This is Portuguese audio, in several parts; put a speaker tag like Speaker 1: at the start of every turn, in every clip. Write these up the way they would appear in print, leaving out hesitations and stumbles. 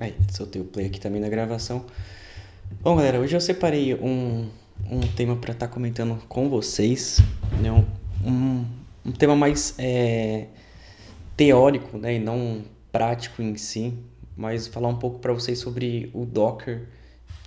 Speaker 1: Aí, soltei o play aqui também na gravação. Bom, galera, hoje eu separei um tema para estar comentando com vocês, né? Um tema mais teórico, né? E não prático em si, mas falar um pouco para vocês sobre o Docker,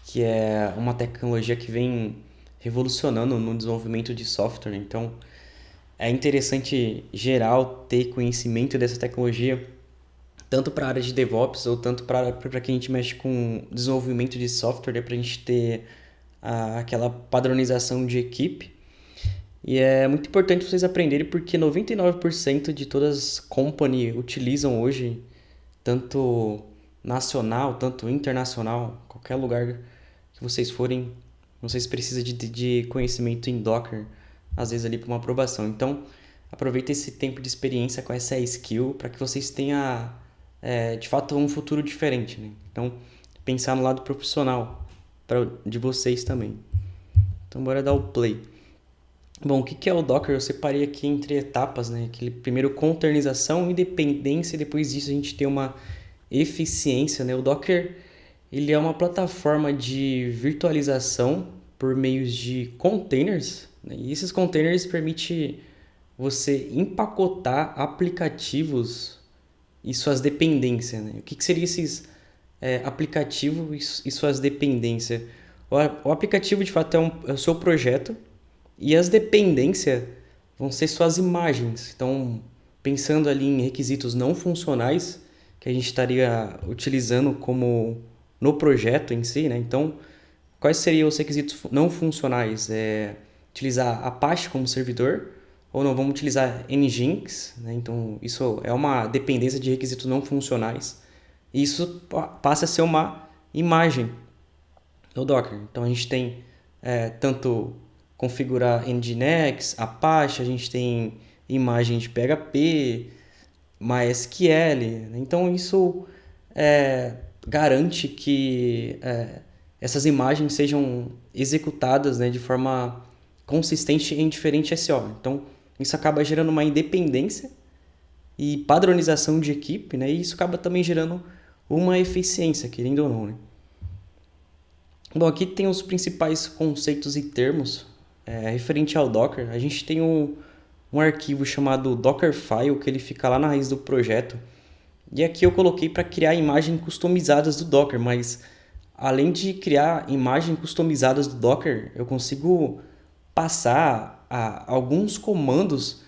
Speaker 1: que é uma tecnologia que vem revolucionando no desenvolvimento de software, né? Então, é interessante geral ter conhecimento dessa tecnologia tanto para a área de DevOps ou tanto para quem a gente mexe com desenvolvimento de software, né, para a gente ter aquela padronização de equipe. E é muito importante vocês aprenderem porque 99% de todas as companies utilizam hoje, tanto nacional, tanto internacional, qualquer lugar que vocês forem, vocês precisam de conhecimento em Docker, às vezes ali para uma aprovação. Então, aproveita esse tempo de experiência com essa skill para que vocês tenham de fato um futuro diferente, né? Então, pensar no lado profissional de vocês também. Então, bora dar o play. Bom, o que é o Docker? Eu separei aqui entre etapas, né? Aquele primeiro containerização, independência, e depois disso a gente tem uma eficiência, né? O Docker, ele é uma plataforma de virtualização por meios de containers, né? E esses containers permitem você empacotar aplicativos e suas dependências, né? O que seria esses aplicativos e suas dependências? O aplicativo, de fato, é o seu projeto e as dependências vão ser suas imagens. Então, pensando ali em requisitos não funcionais que a gente estaria utilizando como no projeto em si, né? Então, quais seriam os requisitos não funcionais? Utilizar Apache como servidor ou não, vamos utilizar Nginx, né? Então, isso é uma dependência de requisitos não funcionais. E isso passa a ser uma imagem no Docker. Então, a gente tem tanto configurar Nginx, Apache, a gente tem imagem de PHP, MySQL. Então, isso garante que essas imagens sejam executadas, né, de forma consistente em diferentes SO. Então, isso acaba gerando uma independência e padronização de equipe, né, e isso acaba também gerando uma eficiência, querendo ou não, né? Bom, aqui tem os principais conceitos e termos referente ao Docker. A gente tem um arquivo chamado Dockerfile, que ele fica lá na raiz do projeto. E aqui eu coloquei para criar imagens customizadas do Docker, mas além de criar imagens customizadas do Docker, eu consigo passar alguns comandos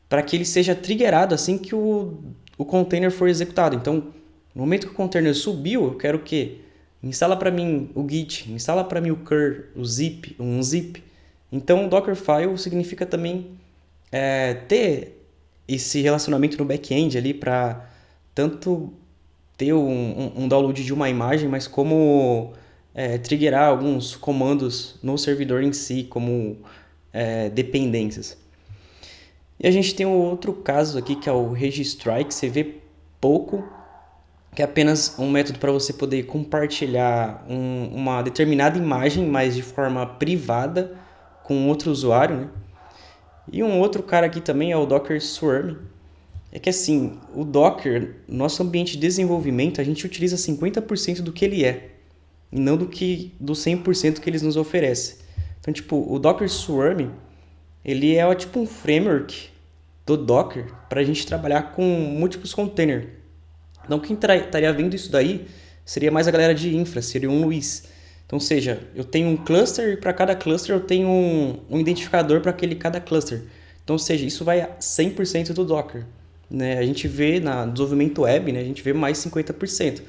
Speaker 1: para que ele seja triggerado assim que o container for executado. Então, no momento que o container subiu, eu quero que instala para mim o git, instala para mim o cur, o zip, um zip. Então, o Dockerfile significa também ter esse relacionamento no back-end ali para tanto ter um download de uma imagem, mas como triggerar alguns comandos no servidor em si, como dependências. E a gente tem um outro caso aqui que é o registry, que você vê pouco, que é apenas um método para você poder compartilhar uma determinada imagem, mas de forma privada com outro usuário, né? E um outro cara aqui também é o Docker Swarm. É que assim, o Docker, nosso ambiente de desenvolvimento, a gente utiliza 50% do que ele é, e não do 100% que eles nos oferecem. Então, tipo, o Docker Swarm, ele é tipo um framework do Docker para a gente trabalhar com múltiplos containers. Então, quem estaria vendo isso daí seria mais a galera de infra, seria um Luiz. Então, ou seja, eu tenho um cluster e para cada cluster eu tenho um identificador para cada cluster. Então, ou seja, isso vai a 100% do Docker. Né? A gente vê no desenvolvimento web, né? A gente vê mais 50%.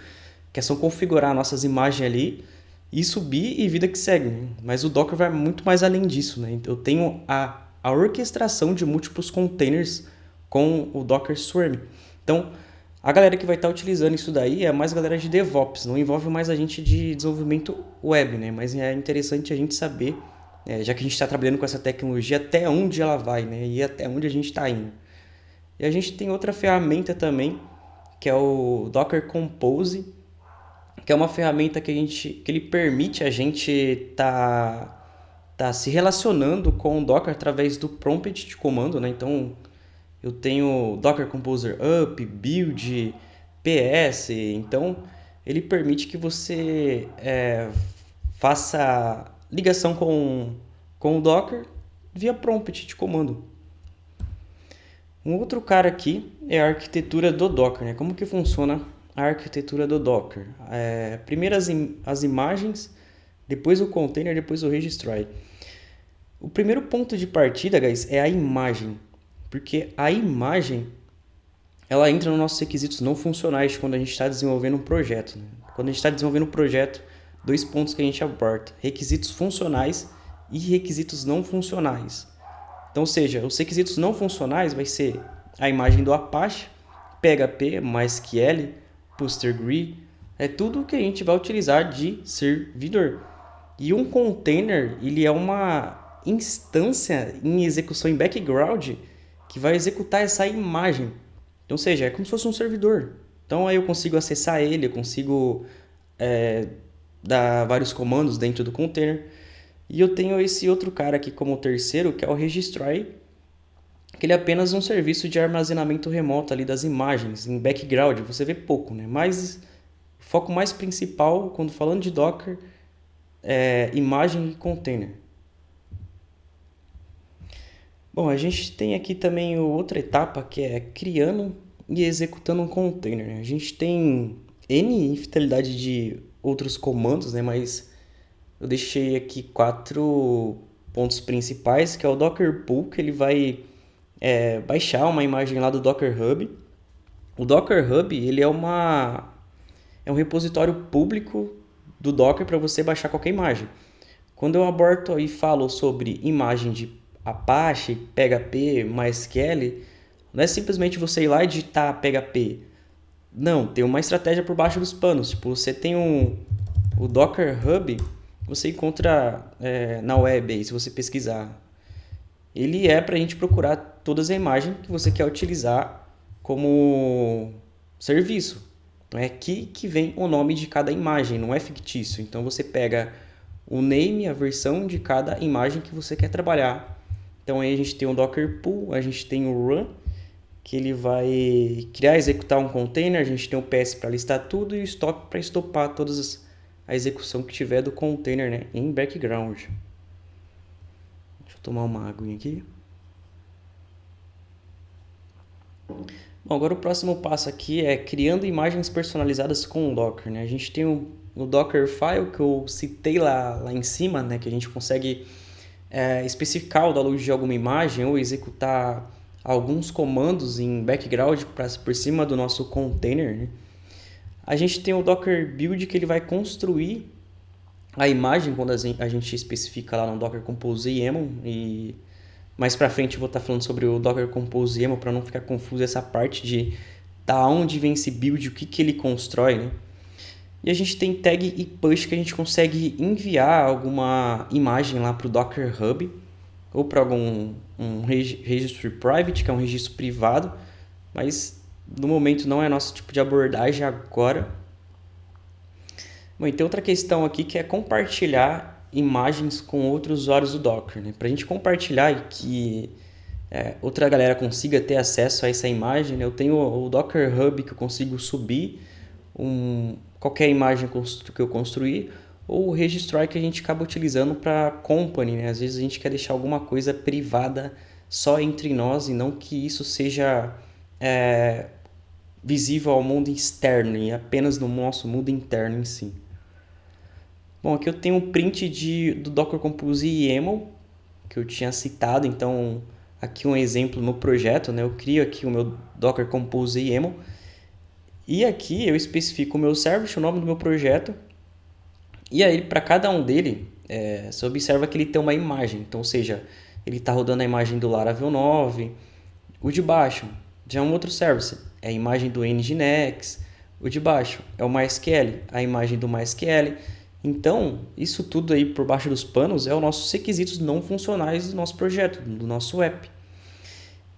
Speaker 1: Que é só configurar nossas imagens ali e subir e vida que segue. Né? Mas o Docker vai muito mais além disso. Né? Eu tenho a orquestração de múltiplos containers com o Docker Swarm. Então, a galera que vai estar utilizando isso daí é mais galera de DevOps, não envolve mais a gente de desenvolvimento web, né? Mas é interessante a gente saber, já que a gente está trabalhando com essa tecnologia, até onde ela vai, né? E até onde a gente está indo. E a gente tem outra ferramenta também, que é o Docker Compose, que é uma ferramenta que ele permite a gente tá se relacionando com o Docker através do prompt de comando, né? Então, eu tenho Docker Composer Up, Build, PS, então ele permite que você faça ligação com o Docker via prompt de comando. Um outro cara aqui é a arquitetura do Docker, né? Como que funciona a arquitetura do Docker? Primeiro as imagens, depois o container, depois o registry. O primeiro ponto de partida, guys, é a imagem, porque a imagem ela entra nos nossos requisitos não funcionais quando a gente está desenvolvendo um projeto. Né? Quando a gente está desenvolvendo um projeto, 2 pontos que a gente aborda: requisitos funcionais e requisitos não funcionais. Então, ou seja, os requisitos não funcionais vai ser a imagem do Apache, PHP, MySQL, PostgreSQL, é tudo que a gente vai utilizar de servidor. E um container, ele é uma instância em execução em background que vai executar essa imagem. Então, ou seja, é como se fosse um servidor. Então, aí eu consigo acessar ele, eu consigo dar vários comandos dentro do container. E eu tenho esse outro cara aqui como terceiro, que é o Registry, que ele é apenas um serviço de armazenamento remoto ali das imagens, em background. Você vê pouco, né? Mas o foco mais principal, quando falando de Docker, é imagem e container. Bom, a gente tem aqui também outra etapa, que é criando e executando um container. Né? A gente tem N infinidade de outros comandos, né? Mas eu deixei aqui 4 pontos principais, que é o Docker Pull, que ele vai baixar uma imagem lá do Docker Hub. O Docker Hub ele é um repositório público do Docker para você baixar qualquer imagem. Quando eu aborto e falo sobre imagem de Apache, PHP, MySQL, não é simplesmente você ir lá e digitar PHP. Não, tem uma estratégia por baixo dos panos. Tipo, você tem o Docker Hub, você encontra na web aí, se você pesquisar. Ele é para a gente procurar todas as imagens que você quer utilizar como serviço. Então é aqui que vem o nome de cada imagem, não é fictício. Então você pega o name, a versão de cada imagem que você quer trabalhar. Então aí a gente tem o Docker Pull, a gente tem o Run, que ele vai criar e executar um container, a gente tem o PS para listar tudo e o Stop para estopar todas a execução que tiver do container, né, em background. Deixa eu tomar uma aguinha aqui. Bom, agora o próximo passo aqui é criando imagens personalizadas com o Docker. Né? A gente tem o Dockerfile que eu citei lá em cima, né, que a gente consegue especificar o download de alguma imagem ou executar alguns comandos em background por cima do nosso container. Né? A gente tem o Docker Build que ele vai construir a imagem quando a gente especifica lá no Docker Compose YAML. E mais pra frente eu vou estar falando sobre o Docker Compose YAML para não ficar confuso essa parte de da onde vem esse build, o que ele constrói, né? E a gente tem tag e push que a gente consegue enviar alguma imagem lá para o Docker Hub ou para algum registry private, que é um registro privado, mas no momento não é nosso tipo de abordagem agora. Bom, e tem outra questão aqui que é compartilhar imagens com outros usuários do Docker. Né? Para a gente compartilhar e que outra galera consiga ter acesso a essa imagem, né? Eu tenho o Docker Hub que eu consigo subir qualquer imagem que eu construir, ou o registry que a gente acaba utilizando para company. Né? Às vezes a gente quer deixar alguma coisa privada só entre nós e não que isso seja visível ao mundo externo e apenas no nosso mundo interno em si. Bom, aqui eu tenho um print do Docker Compose YAML que eu tinha citado, então aqui um exemplo no projeto, né? Eu crio aqui o meu Docker Compose YAML e aqui eu especifico o meu service, o nome do meu projeto, e aí para cada um dele, você observa que ele tem uma imagem, então, ou seja, ele está rodando a imagem do Laravel 9, o de baixo já é um outro service, é a imagem do Nginx, o de baixo é o MySQL, a imagem do MySQL. Então, isso tudo aí por baixo dos panos é os nossos requisitos não funcionais do nosso projeto, do nosso app.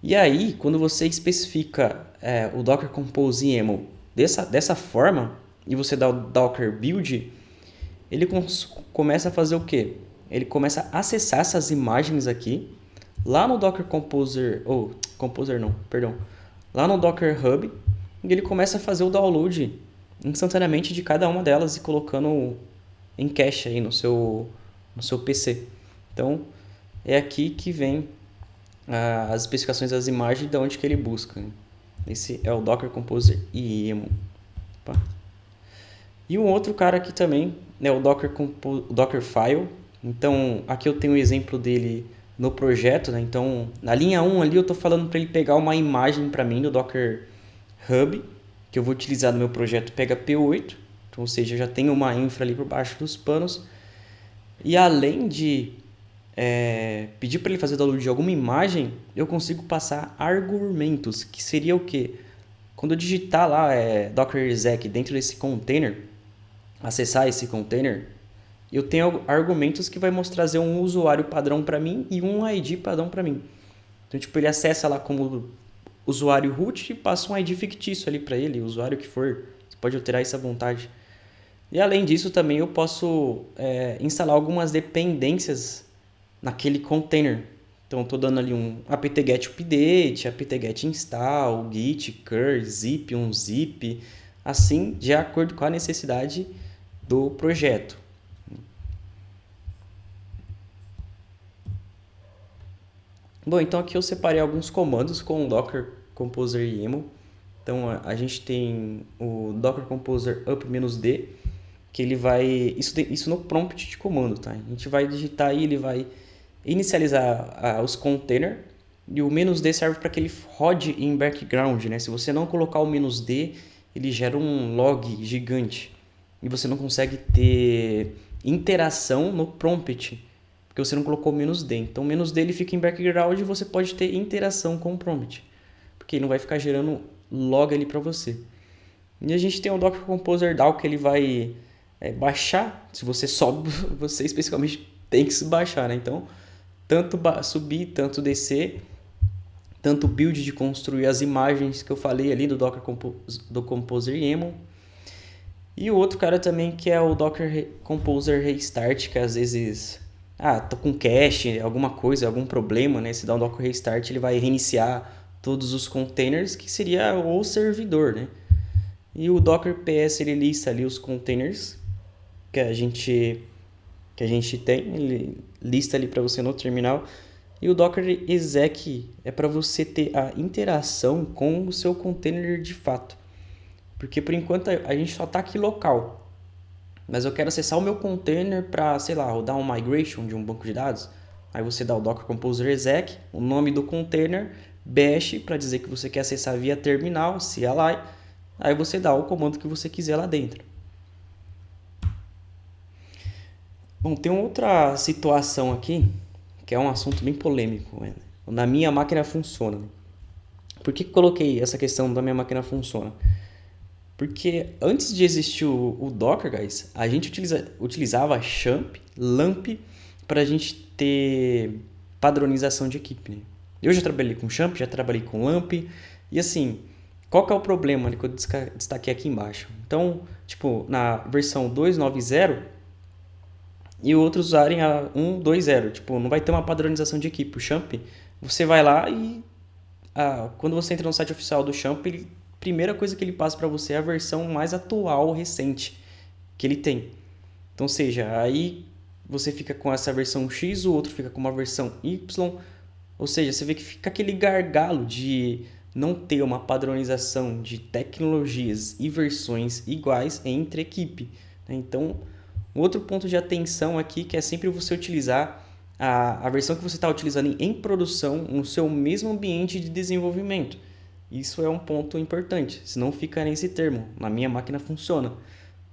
Speaker 1: E aí, quando você especifica o Docker Compose YAML dessa forma, e você dá o Docker Build, ele começa a fazer o quê? Ele começa a acessar essas imagens aqui, lá no Docker Composer, lá no Docker Hub, e ele começa a fazer o download instantaneamente de cada uma delas e colocando em cache aí no seu PC. Então, é aqui que vem as especificações das imagens de onde que ele busca. Esse é o Docker Composer YAML. Opa. E um outro cara aqui também é o Dockerfile. Então, aqui eu tenho um exemplo dele no projeto, né? Então, na linha 1 ali eu estou falando para ele pegar uma imagem para mim do Docker Hub, que eu vou utilizar no meu projeto PHP8. Então, ou seja, eu já tenho uma infra ali por baixo dos panos. E além de pedir para ele fazer o download de alguma imagem, eu consigo passar argumentos, que seria o quê? Quando eu digitar lá docker exec dentro desse container, acessar esse container, eu tenho argumentos que vai trazer um usuário padrão para mim e um ID padrão para mim. Então, tipo, ele acessa lá como usuário root e passa um ID fictício ali para ele, usuário que for. Você pode alterar isso à vontade. E além disso, também eu posso instalar algumas dependências naquele container. Então, estou dando ali um apt-get update, apt-get install, git, cur, zip, um zip, assim, de acordo com a necessidade do projeto. Bom, então aqui eu separei alguns comandos com o Docker Composer YAML. Então, a gente tem o Docker Composer up-d, que ele vai... Isso no prompt de comando, tá? A gente vai digitar aí, ele vai inicializar os containers, e o "-d" serve para que ele rode em background, né? Se você não colocar o "-d", ele gera um log gigante e você não consegue ter interação no prompt, porque você não colocou o "-d". Então, o "-d" ele fica em background e você pode ter interação com o prompt, porque ele não vai ficar gerando log ali para você. E a gente tem o Docker Composer DAO, que ele vai baixar. Se você sobe, você especificamente tem que se baixar, né? Então, tanto subir, tanto descer, tanto build de construir as imagens que eu falei ali do Docker do Composer YAML. E o outro cara também que é o Docker Composer Restart, que às vezes tô com cache, alguma coisa, algum problema, né? Se dá um Docker Restart, ele vai reiniciar todos os containers, que seria o servidor, né? E o Docker PS ele lista ali os containers que a gente tem, ele lista ali para você no terminal. E o Docker exec é para você ter a interação com o seu container de fato. Porque por enquanto a gente só está aqui local. Mas eu quero acessar o meu container para, sei lá, rodar um migration de um banco de dados. Aí você dá o Docker Composer exec, o nome do container, bash para dizer que você quer acessar via terminal, CLI. Aí você dá o comando que você quiser lá dentro. Bom, tem outra situação aqui, que é um assunto bem polêmico. Né? Na minha máquina funciona. Por que coloquei essa questão da minha máquina funciona? Porque antes de existir o Docker, guys, a gente utilizava XAMPP, LAMP, para a gente ter padronização de equipe. Né? Eu já trabalhei com XAMPP, já trabalhei com LAMP, e assim, qual que é o problema que eu destaquei aqui embaixo? Então, tipo, na versão 2.9.0, e outros usarem a 1.2.0. Tipo, não vai ter uma padronização de equipe. O XAMPP, você vai lá e quando você entra no site oficial do XAMPP, a primeira coisa que ele passa para você é a versão mais atual, recente, que ele tem. Então, ou seja, aí você fica com essa versão X, o outro fica com uma versão Y. Ou seja, você vê que fica aquele gargalo de não ter uma padronização de tecnologias e versões iguais entre equipe. Então, um outro ponto de atenção aqui que é sempre você utilizar a versão que você está utilizando em produção no seu mesmo ambiente de desenvolvimento. Isso é um ponto importante, senão fica nesse termo, na minha máquina funciona.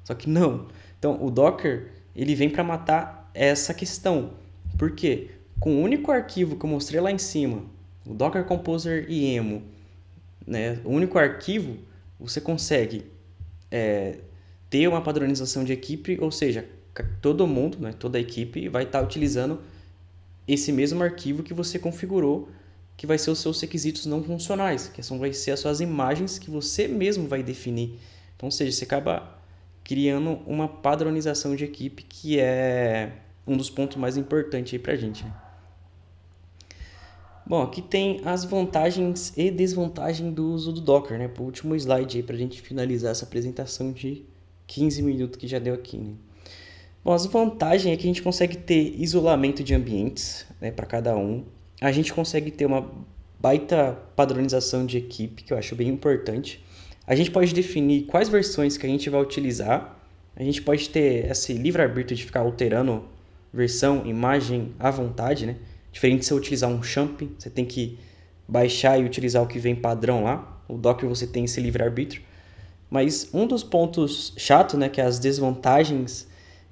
Speaker 1: Só que não. Então, o Docker ele vem para matar essa questão. Por quê? Com o único arquivo que eu mostrei lá em cima, o Docker Composer YAML, né? O único arquivo, você consegue ter uma padronização de equipe, ou seja, todo mundo, né, toda a equipe vai estar utilizando esse mesmo arquivo que você configurou, que vai ser os seus requisitos não funcionais, que vai ser as suas imagens que você mesmo vai definir. Então, ou seja, você acaba criando uma padronização de equipe, que é um dos pontos mais importantes aí pra gente. Bom, aqui tem as vantagens e desvantagens do uso do Docker, né? Pro último slide aí pra gente finalizar essa apresentação de 15 minutos que já deu aqui, né? Bom, as vantagens é que a gente consegue ter isolamento de ambientes, né, para cada um. A gente consegue ter uma baita padronização de equipe, que eu acho bem importante. A gente pode definir quais versões que a gente vai utilizar. A gente pode ter esse livre-arbítrio de ficar alterando versão, imagem à vontade, né? Diferente de você utilizar um champ, você tem que baixar e utilizar o que vem padrão lá. O Docker você tem esse livre-arbítrio. Mas um dos pontos chato, né, que é as desvantagens,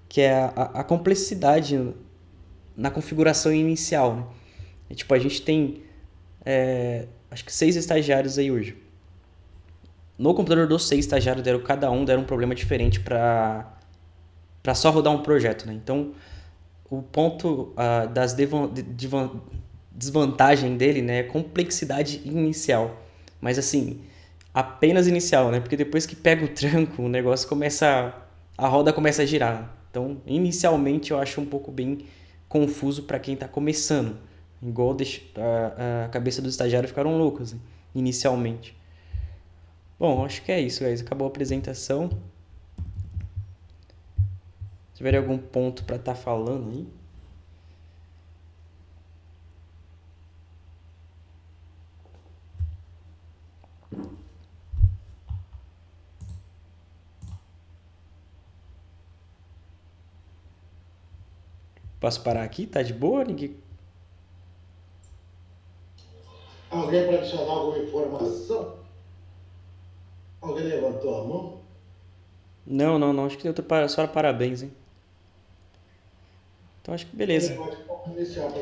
Speaker 1: que é a complexidade na configuração inicial, né? E, tipo, a gente tem, acho que 6 estagiários aí hoje. No computador dos 6 estagiários, cada um deram um problema diferente para só rodar um projeto, né? Então, o ponto das desvantagem dele, né, é complexidade inicial. Mas assim, apenas inicial, né? Porque depois que pega o tranco, o negócio começa, a roda começa a girar. Então, inicialmente eu acho um pouco bem confuso para quem está começando. Igual a cabeça dos estagiários ficaram loucos, né, inicialmente. Bom, acho que é isso, guys. Acabou a apresentação. Se tiver algum ponto para estar falando aí. Posso parar aqui? Tá de boa? Ninguém...
Speaker 2: Alguém para adicionar alguma informação? Alguém levantou a mão?
Speaker 1: Não, não, não. Acho que deu só parabéns, hein? Então acho que beleza.
Speaker 2: Pode iniciar.